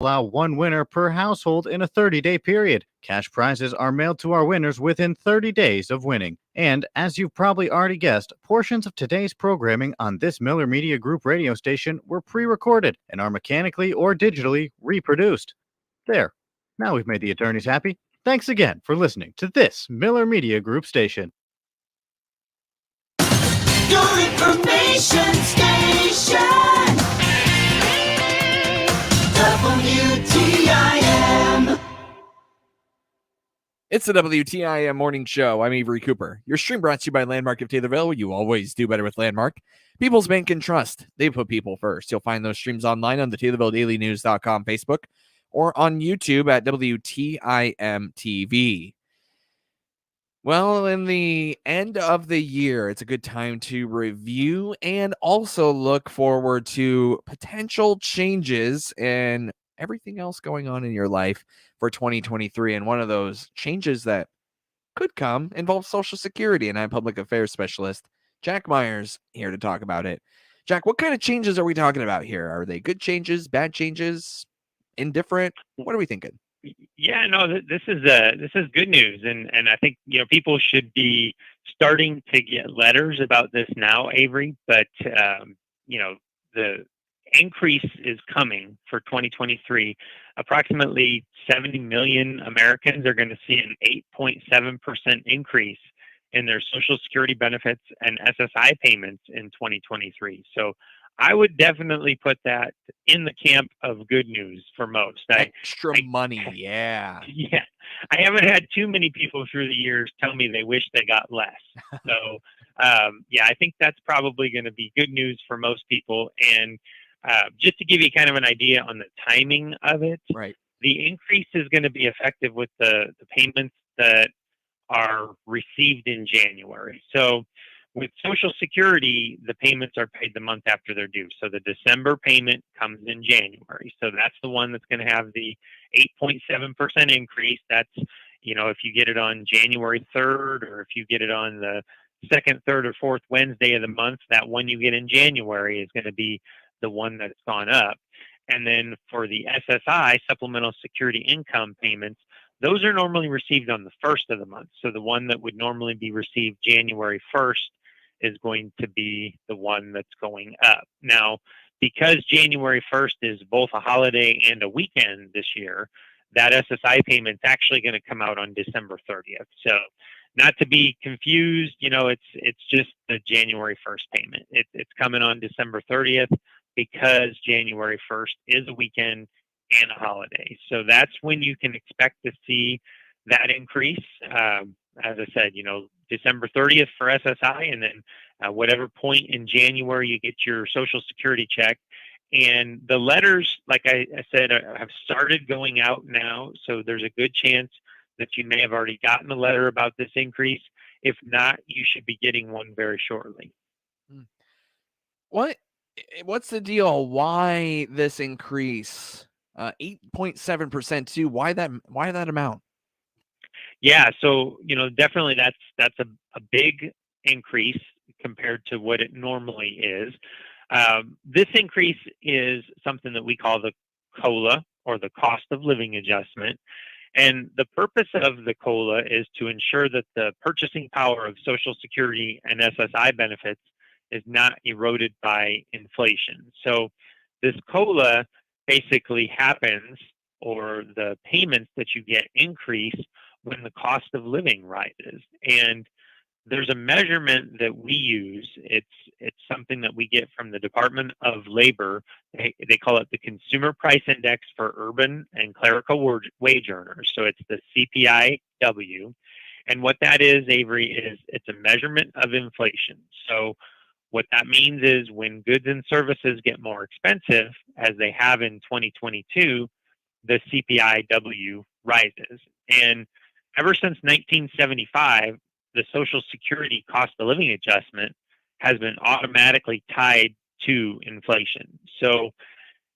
allow one winner per household in a 30-day period. Cash prizes are mailed to our winners within 30 days of winning. And as you've probably already guessed, portions of today's programming on this Miller Media Group radio station were pre recorded and are mechanically or digitally reproduced. There. Now we've made the attorneys happy. Thanks again for listening to this Miller Media Group station. Your information station. WTIM. It's the WTIM Morning Show. I'm Avery Cooper. Your stream brought to you by Landmark of Taylorville. You always do better with Landmark. People's Bank and Trust. They put people first. You'll find those streams online on the TaylorvilleDailyNews.com Facebook or on YouTube at WTIM TV. Well, in the end of the year, it's a good time to review and also look forward to potential changes and everything else going on in your life for 2023. And one of those changes that could come involves Social Security. And I'm public affairs specialist Jack Myers here to talk about it. Jack, what kind of changes are we talking about here? Are they good changes, bad changes, indifferent? What are we thinking? Yeah, no, this is good news, and I think people should be starting to get letters about this now, Avery. But the increase is coming for 2023. Approximately 70 million Americans are going to see an 8.7% increase in their Social Security benefits and SSI payments in 2023. So I would definitely put that in the camp of good news for most. Extra money, yeah. Yeah. I haven't had too many people through the years tell me they wish they got less. So, I think that's probably going to be good news for most people. And just to give you kind of an idea on the timing of it, right? The increase is going to be effective with the payments that are received in January. So, with Social Security, the payments are paid the month after they're due. So the December payment comes in January. So that's the one that's going to have the 8.7% increase. That's, if you get it on January 3rd, or if you get it on the second, third, or fourth Wednesday of the month, that one you get in January is going to be the one that's gone up. And then for the SSI, Supplemental Security Income payments, those are normally received on the first of the month. So the one that would normally be received January 1st is going to be the one that's going up. Now, because January 1st is both a holiday and a weekend this year, that SSI payment's actually going to come out on December 30th. So not to be confused, it's just the January 1st payment. It's coming on December 30th because January 1st is a weekend and a holiday. So that's when you can expect to see that increase. As I said, December 30th for SSI, and then whatever point in January you get your Social Security check. And the letters, like I said, have started going out now. So there's a good chance that you may have already gotten a letter about this increase. If not, you should be getting one very shortly. What's the deal? Why this increase? 8.7% too. Why that amount? Yeah, so definitely that's a big increase compared to what it normally is. This increase is something that we call the COLA, or the cost of living adjustment. And the purpose of the COLA is to ensure that the purchasing power of Social Security and SSI benefits is not eroded by inflation. So this COLA basically happens, or the payments that you get increase when the cost of living rises. And there's a measurement that we use. It's something that we get from the Department of Labor. They call it the Consumer Price Index for Urban and Clerical Wage Earners. So it's the CPIW. And what that is, Avery, is it's a measurement of inflation. So what that means is when goods and services get more expensive, as they have in 2022, the CPIW rises. And ever since 1975, the Social Security cost of living adjustment has been automatically tied to inflation. So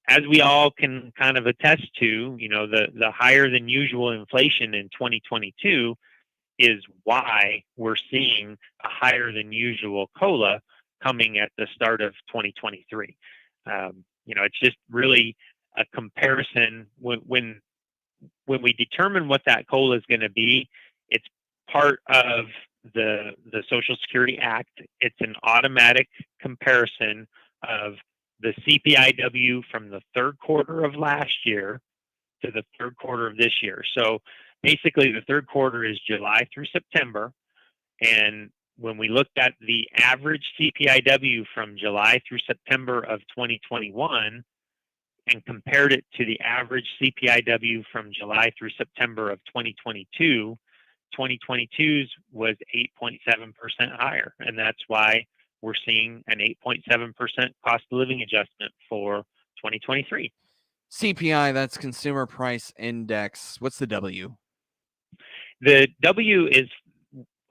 as we all can kind of attest to, the higher than usual inflation in 2022 is why we're seeing a higher than usual COLA coming at the start of 2023. It's just really a comparison when we determine what that COLA is going to be. It's part of the Social Security Act. It's an automatic comparison of the CPIW from the third quarter of last year to the third quarter of this year. So basically, the third quarter is July through September. And when we looked at the average CPIW from July through September of 2021 and compared it to the average CPIW from July through September of 2022, 2022's was 8.7% higher. And that's why we're seeing an 8.7% cost of living adjustment for 2023. CPI, that's Consumer Price Index. What's the W? The W is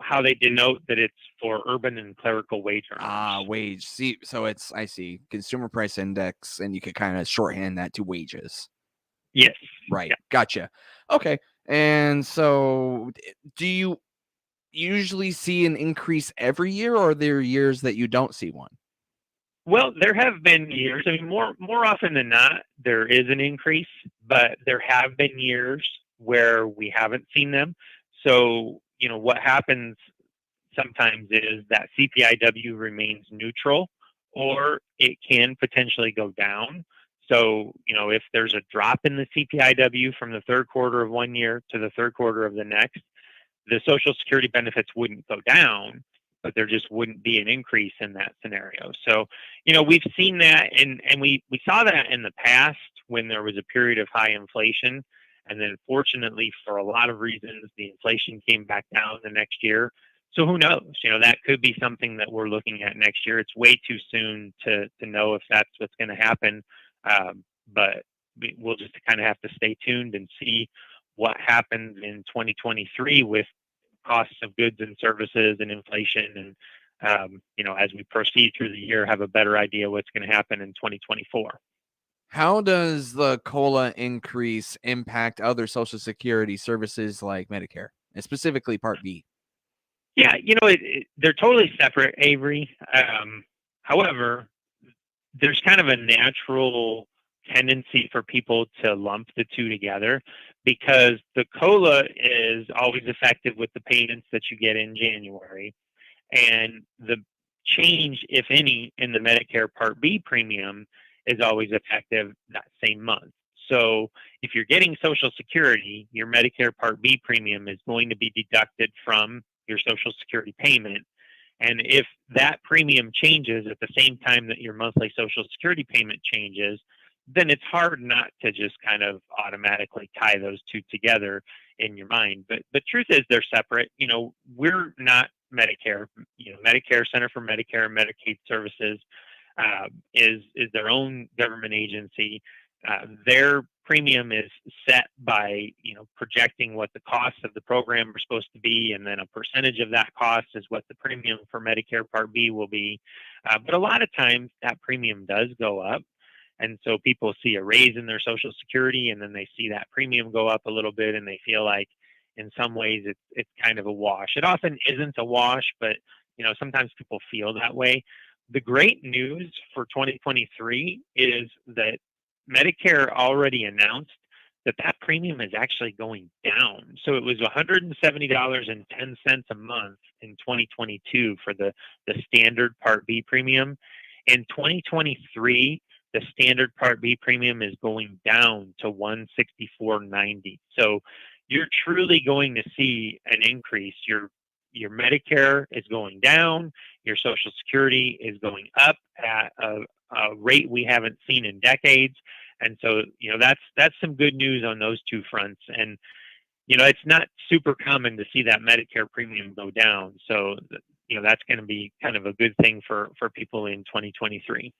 how they denote that it's for urban and clerical wage earners. Wage. See, so it's, I see, Consumer Price Index, and you could kind of shorthand that to wages. Yes. Right. Yeah. Gotcha. Okay. And so do you usually see an increase every year, or are there years that you don't see one? Well, there have been years. I mean, more often than not, there is an increase, but there have been years where we haven't seen them. So, what happens sometimes is that CPIW remains neutral, or it can potentially go down. So, if there's a drop in the CPIW from the third quarter of one year to the third quarter of the next, the Social Security benefits wouldn't go down, but there just wouldn't be an increase in that scenario. So, we've seen that, and we saw that in the past when there was a period of high inflation. And then fortunately, for a lot of reasons, the inflation came back down the next year. So who knows? That could be something that we're looking at next year. It's way too soon to know if that's what's going to happen. But we'll just kind of have to stay tuned and see what happens in 2023 with costs of goods and services and inflation. And, as we proceed through the year, have a better idea what's going to happen in 2024. How does the COLA increase impact other Social Security services like Medicare, and specifically Part B? Yeah, they're totally separate, Avery. However, there's kind of a natural tendency for people to lump the two together because the COLA is always effective with the payments that you get in January. And the change, if any, in the Medicare Part B premium is always effective that same month. So if you're getting Social Security, your Medicare Part B premium is going to be deducted from your Social Security payment. And if that premium changes at the same time that your monthly Social Security payment changes, then it's hard not to just kind of automatically tie those two together in your mind. But the truth is they're separate. We're not Medicare. Medicare Center for Medicare and Medicaid Services is their own government agency. Their premium is set by projecting what the costs of the program are supposed to be, and then a percentage of that cost is what the premium for Medicare Part B will be. But a lot of times that premium does go up, and so people see a raise in their Social Security, and then they see that premium go up a little bit, and they feel like in some ways it's kind of a wash. It often isn't a wash, but sometimes people feel that way. The great news for 2023 is that Medicare already announced that premium is actually going down. So it was $170.10 a month in 2022 for the standard Part B premium. In 2023, the standard Part B premium is going down to $164.90. So you're truly going to see an increase. Your Medicare is going down, your Social Security is going up at a rate we haven't seen in decades. And so, that's some good news on those two fronts. And, it's not super common to see that Medicare premium go down. So, that's going to be kind of a good thing for people in 2023.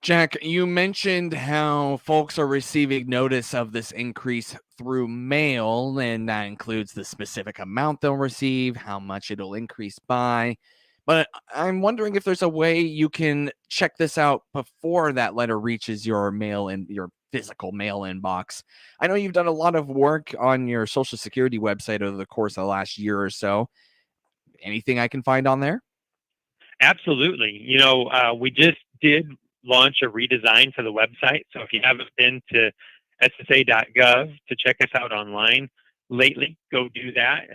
Jack, you mentioned how folks are receiving notice of this increase through mail, and that includes the specific amount they'll receive, how much it'll increase by. But I'm wondering if there's a way you can check this out before that letter reaches your your physical mail inbox. I know you've done a lot of work on your Social Security website over the course of the last year or so. Anything I can find on there? Absolutely. We just did launch a redesign for the website. So if you haven't been to ssa.gov to check us out online lately, go do that.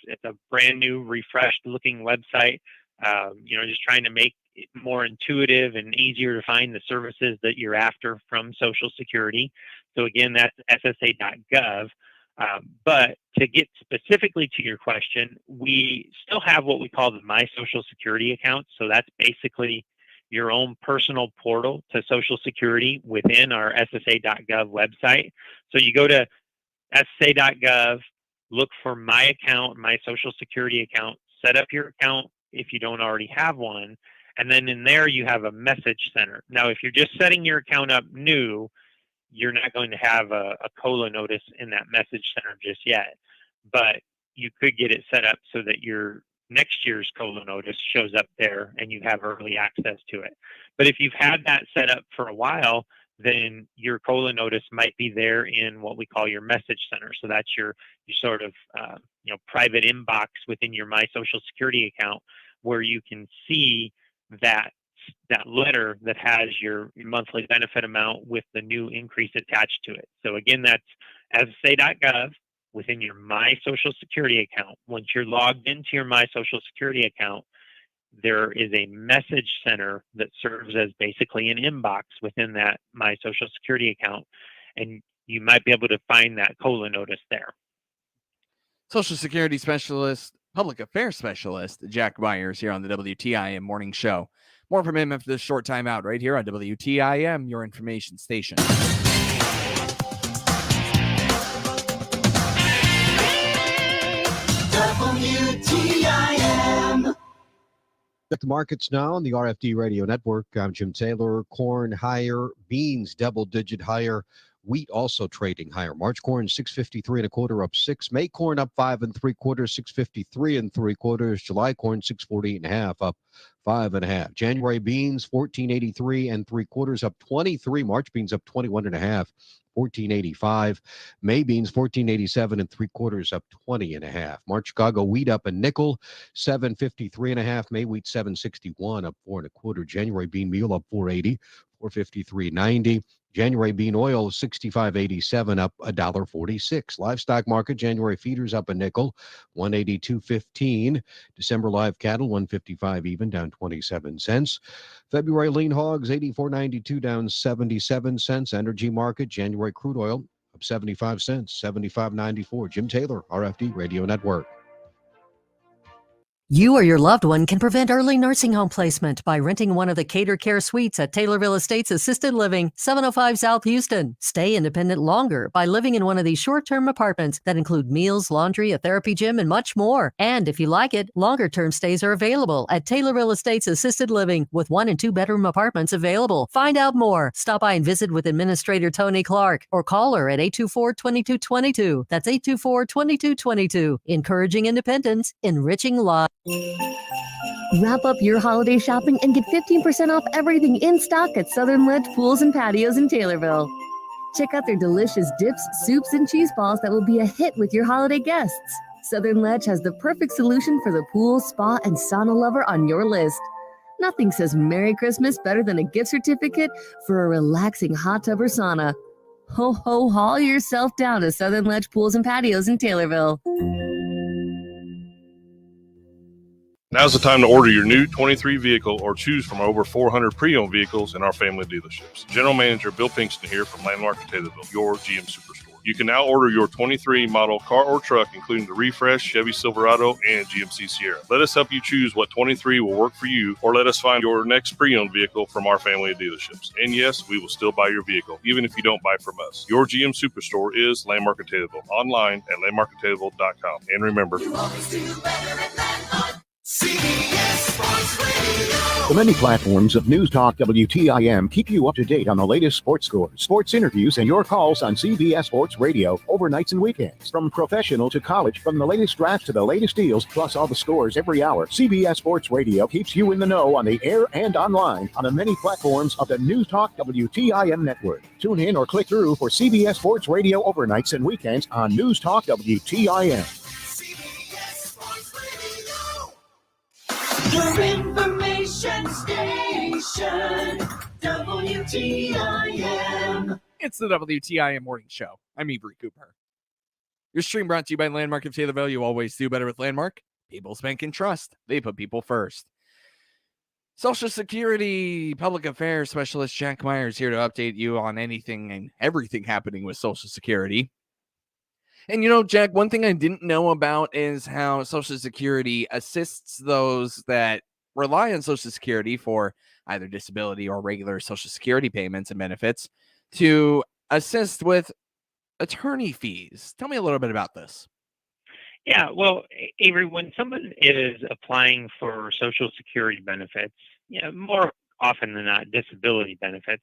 It's a brand new, refreshed looking website. Just trying to make it more intuitive and easier to find the services that you're after from Social Security. So again, that's ssa.gov. But to get specifically to your question, we still have what we call the My Social Security account. So that's basically your own personal portal to Social Security within our ssa.gov website. So you go to ssa.gov, look for my account, my Social Security account, set up your account if you don't already have one. And then in there, you have a message center. Now, if you're just setting your account up new, you're not going to have a COLA notice in that message center just yet. But you could get it set up so that your next year's COLA notice shows up there and you have early access to it. But if you've had that set up for a while, then your COLA notice might be there in what we call your message center. So that's your sort of private inbox within your My Social Security account, where you can see that letter that has your monthly benefit amount with the new increase attached to it. So again, that's ssa.gov within your My Social Security account. Once you're logged into your My Social Security account, there is a message center that serves as basically an inbox within that My Social Security account, and you might be able to find that COLA notice there. Social Security Specialist, Public Affairs Specialist, Jack Myers here on the WTIM Morning Show. More from him after this short time out right here on WTIM, your information station. WTIM. Check the markets now on the RFD Radio Network. I'm Jim Taylor. Corn higher, beans double-digit higher, wheat also trading higher. March corn 6.53 1/4 up 6. May corn up 5 3/4, 6.53 3/4. July corn 6.48 1/2 up 5 1/2. January beans 14.83 3/4 up 23. March beans up 21 1/2. 14.85. May beans 14.87 3/4 up 20 1/2. March Chicago wheat up a nickel, 7.53 1/2. May wheat 7.61 up 4 1/4. January bean meal up 4.80, 4.53.90. January bean oil 65.87 up $1.46. Livestock market, January feeders up a nickel, 182.15. December live cattle 155 even, down 27 cents. February lean hogs 84.92 down 77 cents. Energy market, January crude oil up 75 cents, 75.94. Jim Taylor, RFD Radio Network. You or your loved one can prevent early nursing home placement by renting one of the Cater Care Suites at Taylorville Estates Assisted Living, 705 South Houston. Stay independent longer by living in one of these short-term apartments that include meals, laundry, a therapy gym, and much more. And if you like it, longer-term stays are available at Taylorville Estates Assisted Living with 1- and 2-bedroom apartments available. Find out more. Stop by and visit with Administrator Tony Clark or call her at 824-2222. That's 824-2222. Encouraging independence, enriching lives. Wrap up your holiday shopping and get 15% off everything in stock at Southern Ledge Pools and Patios in Taylorville. Check out their delicious dips, soups, and cheese balls that will be a hit with your holiday guests. Southern Ledge has the perfect solution for the pool, spa, and sauna lover on your list. Nothing says Merry Christmas better than a gift certificate for a relaxing hot tub or sauna. Ho, ho, haul yourself down to Southern Ledge Pools and Patios in Taylorville. Now's the time to order your new 23 vehicle or choose from over 400 pre-owned vehicles in our family dealerships. General Manager Bill Pinkston here from Landmark of Taylorville, your GM Superstore. You can now order your 23 model car or truck, including the refresh Chevy Silverado and GMC Sierra. Let us help you choose what 23 will work for you, or let us find your next pre-owned vehicle from our family of dealerships. And yes, we will still buy your vehicle, even if you don't buy from us. Your GM Superstore is Landmark of Taylorville, online at landmarkoftaylorville.com. And remember, You always do better at Landmark. CBS Sports Radio. The many platforms of News Talk WTIM keep you up to date on the latest sports scores, sports interviews, and your calls on CBS Sports Radio overnights and weekends. From professional to college, from the latest drafts to the latest deals, plus all the scores every hour, CBS Sports Radio keeps you in the know on the air and online on the many platforms of the News Talk WTIM network. Tune in or click through for CBS Sports Radio overnights and weekends on News Talk WTIM. Your information station, WTIM. It's the WTIM Morning Show. I'm Avery Cooper. Your stream brought to you by Landmark of Taylorville. You always do better with Landmark. People's Bank and Trust. They put people first. Social Security Public Affairs Specialist Jack Myers here to update you on anything and everything happening with Social Security. And you know, Jack, one thing I didn't know about is how Social Security assists those that rely on Social Security for either disability or regular Social Security payments and benefits to assist with attorney fees. Tell me a little bit about this. Yeah, well, Avery, when someone is applying for Social Security benefits, more often than not, disability benefits,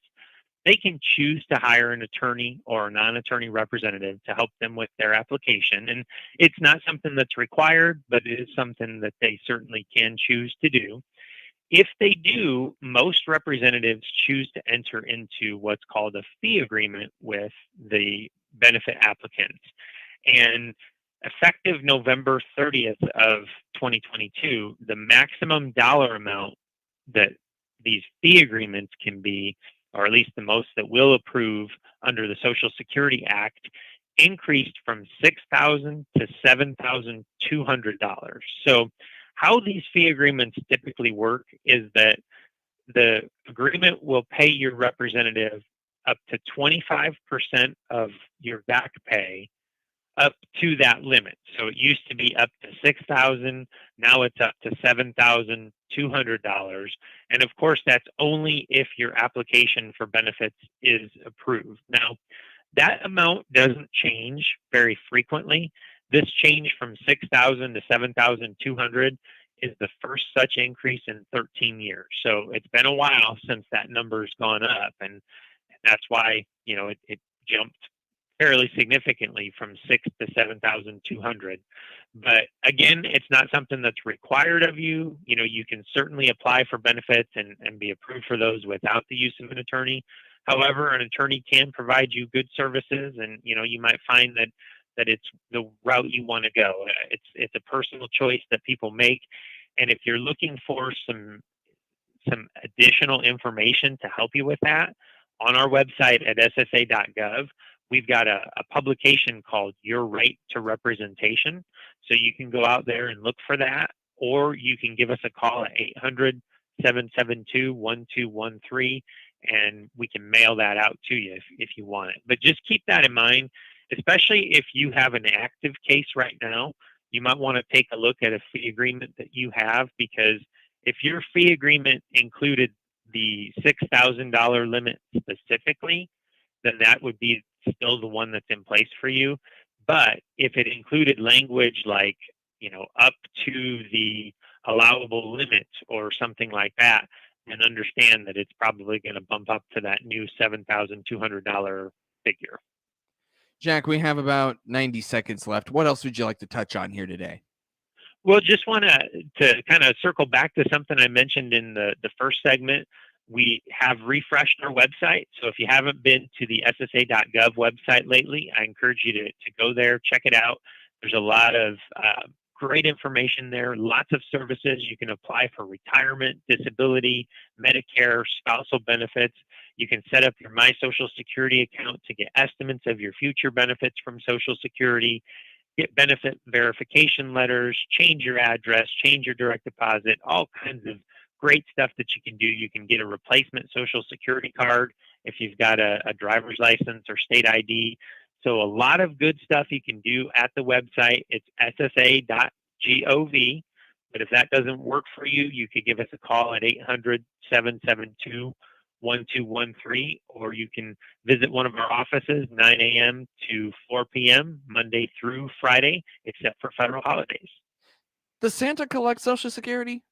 they can choose to hire an attorney or a non-attorney representative to help them with their application. And it's not something that's required, but it is something that they certainly can choose to do. If they do, most representatives choose to enter into what's called a fee agreement with the benefit applicants. And effective November 30th of 2022, the maximum dollar amount that these fee agreements can be, or at least the most that we'll approve under the Social Security Act, increased from $6,000 to $7,200. So how these fee agreements typically work is that the agreement will pay your representative up to 25% of your back pay up to that limit. So it used to be up to $6,000, now it's up to $7,200. And of course, that's only if your application for benefits is approved. Now, that amount doesn't change very frequently. This change from $6,000 to $7,200 is the first such increase in 13 years. So it's been a while since that number's gone up, and that's why it jumped fairly significantly from $6,000 to $7,200. But again, it's not something that's required of you. You can certainly apply for benefits and be approved for those without the use of an attorney. However, an attorney can provide you good services, and you might find that it's the route you want to go. It's a personal choice that people make, and if you're looking for some additional information to help you with that, on our website at ssa.gov, we've got a publication called Your Right to Representation. So you can go out there and look for that, or you can give us a call at 800-772-1213, and we can mail that out to you if you want it. But just keep that in mind, especially if you have an active case right now. You might want to take a look at a fee agreement that you have, because if your fee agreement included the $6,000 limit specifically, then that would be still the one that's in place for you. But if it included language like, up to the allowable limit or something like that, then understand that it's probably going to bump up to that new $7,200 figure. Jack, we have about 90 seconds left. What else would you like to touch on here today? Well, just want to kind of circle back to something I mentioned in the first segment. We have refreshed our website. So if you haven't been to the ssa.gov website lately, I encourage you to go there, check it out. There's a lot of great information there, lots of services. You can apply for retirement, disability, Medicare, spousal benefits. You can set up your My Social Security account to get estimates of your future benefits from Social Security, get benefit verification letters, change your address, change your direct deposit, all kinds of great stuff that you can do. You can get a replacement Social Security card if you've got a driver's license or state ID. So a lot of good stuff you can do at the website. It's ssa.gov. But if that doesn't work for you, you could give us a call at 800-772-1213, or you can visit one of our offices 9 a.m. to 4 p.m. Monday through Friday, except for federal holidays. Does Santa collect Social Security?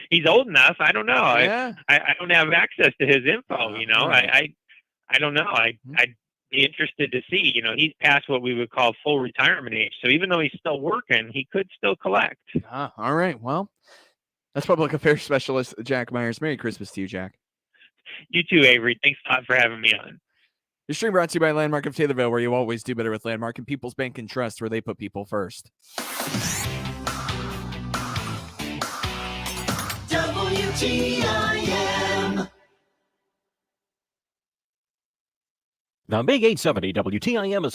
He's old enough. I don't know. Yeah. I don't have access to his info. Right. I don't know. I'd be interested to see. He's past what we would call full retirement age. So even though he's still working, he could still collect. All right. Well, that's Public Affairs Specialist Jack Myers. Merry Christmas to you, Jack. You too, Avery. Thanks a lot for having me on. Your stream brought to you by Landmark of Taylorville, where you always do better with Landmark, and People's Bank and Trust, where they put people first. WTIM. The Big 870 WTIM is